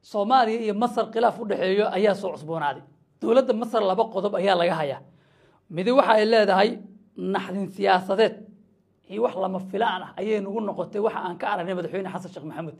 Soomaaliya iyo Masar khilaaf u dhaxeeyo ayaa soo cusboonaaday. Dowladda Masar laba qodob ayaa laga hayaa. Mid waxa ay leedahay naxdin siyaasadeed iyo wax lama filaan ah ayay nagu noqotay waxa aan ka aragnay madaxweyne Xasan Sheekh Maxamuud.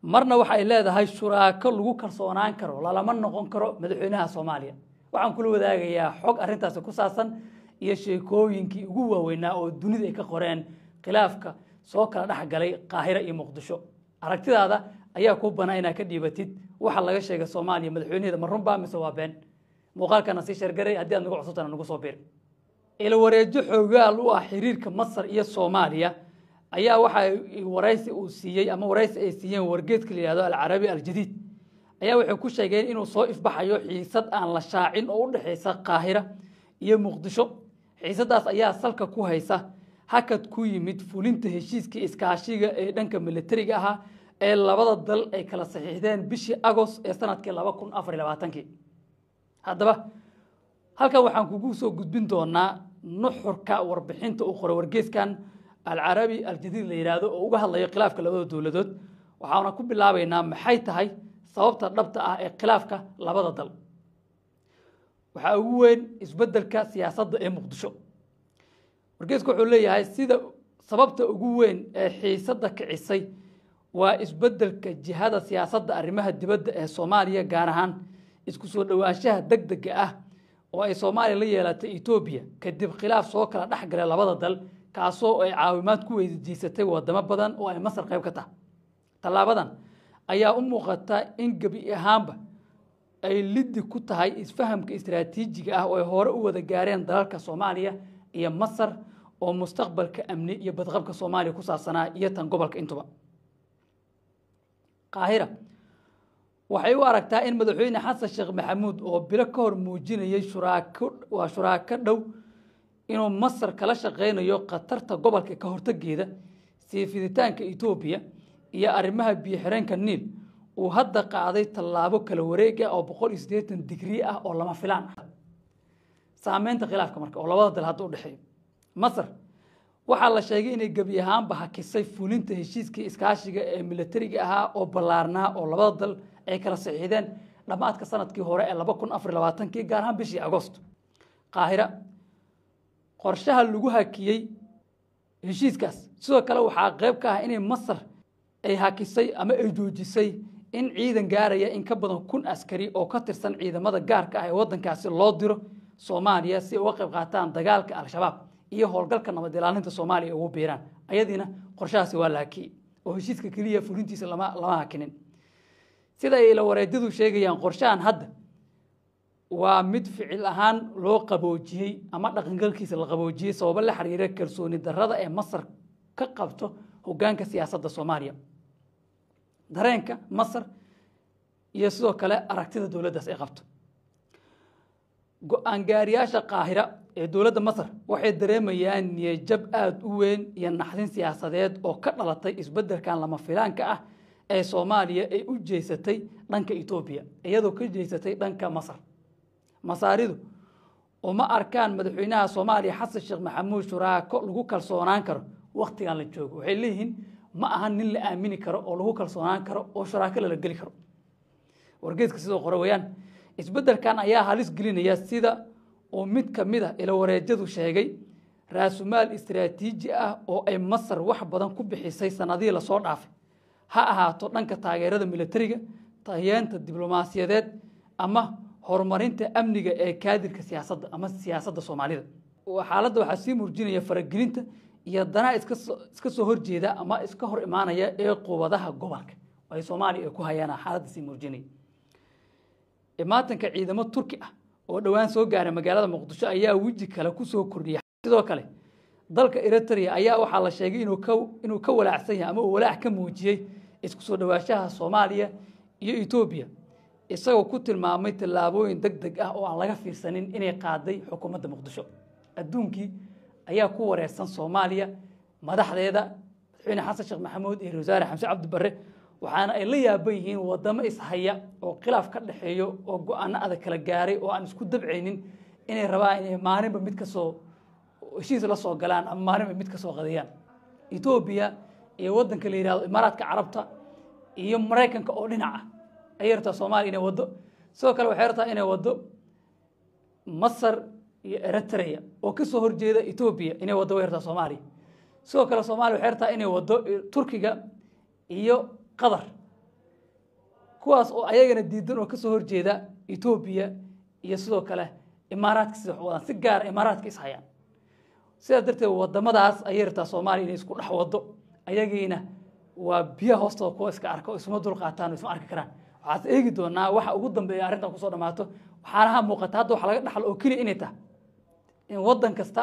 Marna waxa ay leedahay shuraako lagu kalsoonaan karo lama noqon karo madaxweynaha Soomaaliya. Waxaan kula wadaagayaa xog arrintaas ku saabsan iyo sheekooyinkii ugu waaweynaa oo dunida ay ka qoreen khilaafka soo kala dhaxgalay Qaahira iyo Muqdisho. Aragtidaada ayaa ku banaa inaad ka dhiibatid waxa laga sheegay Soomaaliya madaxweynaheeda ma runbaa mise waa been. Muuqaalkana si shargaray haddii aad nagu cusubtana nagu soo biir. Ila wareejo xoogaal u ah xiriirka Masar iyo Soomaaliya ayaa waxa waraysi uu siiyay ama waraysi ay siiyeen wargeedka la yiraahdo Al-Arabi Al-Jadid ayaa wuxuu ku sheegay inuu soo ifbaxayo xiisad aan la shaacin oo u dhaxaysa Qaahira iyo Muqdisho. Xiisadaas ayaa salka ku haysa hakad ku yimid fulinta heshiiskii iskaashiga ee dhanka militariga ahaa ee labada dal ay kala saxiixdeen bishii Agost ee sanadkii 2024. Haddaba halkan waxaan kugu soo gudbin doonaa nuxurka warbixinta uu qoray wargeyskan Al-Arabi Al-Jadid la yiraahdo oo uga hadlayo khilaafka labada dowladood. Waxaana ku bilaabaynaa maxay tahay sababta dhabta ah ee khilaafka labada dal. Waxa ugu weyn isbeddelka siyaasadda ee Muqdisho. Wargeysku wuxuu leeyahay sida sababta ugu weyn ee xiisadda kicisay waa isbeddelka jihada siyaasadda arrimaha dibadda ee Soomaaliya gaar ahaan isku soo dhawaanshaha degdega ah oo ay Soomaaliya la yeelatay Itoobiya kadib khilaaf soo kala dhaxgalay labada dal kaasoo ay caawimaad ku weydiisatay wadamo badan oo ay Masar qayb ka tahay. Talaabadan ayaa u muuqata in gabi ahaanba ay liddi ku tahay isfahamka istiraatiijiga ah oo ay hore u wada gaareen dalalka Soomaaliya iyo Masar oo mustaqbalka amni iyo badqabka Soomaaliya ku saabsanaa iyo tan gobolka intuba. Qaahira waxay u aragtaa in madaxweyne Xasan Sheekh Maxamuud oo bilo ka hor muujinayay shuraako dhow inuu Masar kala shaqeynayo qatarta gobolka ka hortageeda sii fiditaanka Itoobiya iyo arrimaha biyo-xireenka Niil uu hadda qaaday tallaabo kala wareeg ah oo 180 digrii ah oo lama filaan ah. Saameynta khilaafka marka oo labada dal hadda u dhaxeeyo. Masar waxaa la sheegay inay gabi ahaanba hakisay fulinta heshiiskii iskaashiga ee militariga ahaa oo ballaarnaa oo labada dal ay kala saxiixdeen dhamaadka sanadkii hore ee 2024 gaar ahaan bishii Agost. Qaahira qorshaha lagu hakiyay heshiiskaas sidoo kale waxaa qayb ka ah inay Masar ay hakisay ama ay joojisay in ciidan gaaraya in ka badan 1000 askari oo ka tirsan ciidamada gaarka ah ee wadankaasi loo diro Soomaaliya si ay uga qayb qaataan dagaalka Al-Shabaab iyo howlgalka nabad ilaalinta Soomaaliya ugu biiraan. Ayadina qorshahaasi waa la hakiyay oo heshiiska kaliya fulintiisa lama hakinin. Sida ay la wareedadu sheegayaan qorshahan hadda waa mid ficil ahaan loo qaboojiyay ama dhaqangalkiisa la qaboojiyay sabab la xiriira kalsooni darrada ee Masar ka qabto hoggaanka siyaasadda Soomaaliya. Dareenka Masar iyo sidoo kale aragtida dowladdaas ay qabto. Go'aan gaariyaasha Qaahira ee dowladda Masar waxay dareemayaan niyad-jab aad u weyn iyo naxdin siyaasadeed oo ka dhalatay isbeddelkan lama filaanka ah ee Soomaaliya ay u jeesatay dhanka Itoobiya iyadoo ka jeesatay dhanka Masar. Masaaridu uma arkaan madaxweynaha Soomaaliya Xasan Sheekh Maxamuud shuraako lagu kalsoonaan karo waqtigan la joogo. Waxay leeyihiin ma aha nin la aamini karo oo lagu kalsoonaan karo oo shuraako la geli karo. Wargeedka sidoo qore weeyaan isbeddelkan ayaa halis gelinaya sida oo mid ka mid ah ila wareejadu sheegay raasumaal istiraatiiji ah oo ay Masar wax badan ku bixisay sanadihii la soo dhaafay. Ha ahaato dhanka taageerada militariga, tayeenta diblomaasiyadeed ama horumarinta amniga ee kaadirka siyaasadda ama siyaasadda Soomaalida. Xaaladda waxaa sii murjinaya faragelinta iyo dana iska soo horjeeda ama iska hor imaanaya ee quwadaha gobolka ay Soomaaliya ku hayaan xaaladda sii murjinay. Imaatanka ciidamo Turki ah oo dhawaan soo gaaray magaalada Muqdisho ayaa wiji kale ku soo kordhiyay. Sidoo kale dalka Eritrea ayaa waxaa la sheegay inuu ka walaacsan yahay ama uu walaac ka muujiyay isku soo dhawaashaha Soomaaliya iyo Itoobiya isagoo ku tilmaamay tallaabooyin degdeg ah oo aan laga fiirsanin inay qaaday xukuumadda Muqdisho. Adduunkii ayaa ku wareersan Soomaaliya madaxdeeda madaxweyne Xasan Sheekh Maxamuud iyo Wasaare Xamse Cabdi Barre waxaana ay la yaaban yihiin wadamo ishaya oo khilaaf ka dhaxeeyo oo go'aano adag kala gaaray oo aan isku dabceynin inay rabaan inay maalinba mid ka soo heshiis la soo galaan ama maalinba mid ka soo qadiyaan. Itoobiya iyo wadanka la yiraahdo Imaaraadka Carabta iyo Mareykanka oo dhinaca ayay rabtaa Soomaaliya inay wado sidoo kale waxay rabtaa inay wado Masar iyo Eritrea oo ka soo horjeeda Ethiopia inay wado way rabtaa Soomaaliya sidoo kale Soomaaliya waxay rabtaa inay wado Turkiga iyo Qatar kuwaas oo ayagana diidan oo ka soo horjeeda Ethiopia iyo sidoo kale Imaaraadka sida wadaan si gaar Imaaraadka is hayaan sida darteed wadamadaas ayay rabtaa Soomaaliya inay isku dhex wado ayagiina waa biyo hoostooda kuwa iska arko isma dul qaataan isma arki karaan waxaad eegi doonaa waxa ugu dambeeya arrintan ku soo dhamaato waxaana muuqata hadda waxa laga dhaxal oo kaliya inay tahay in wadan kasta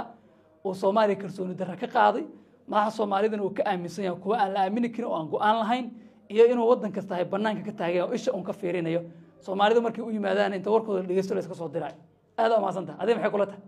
oo Soomaaliya kalsooni darro ka qaaday madaxa Soomaalida uu ka aaminsan yahay kuwa aan la aamini karin oo aan go'aan lahayn iyo inuu wadan kasta ay banaanka ka taagay oo isha ka fiirinayo Soomaalida markii u yimaadaan inta warkooda dhageysto la iska soo diray aad u maasanta adee maxay kula tahay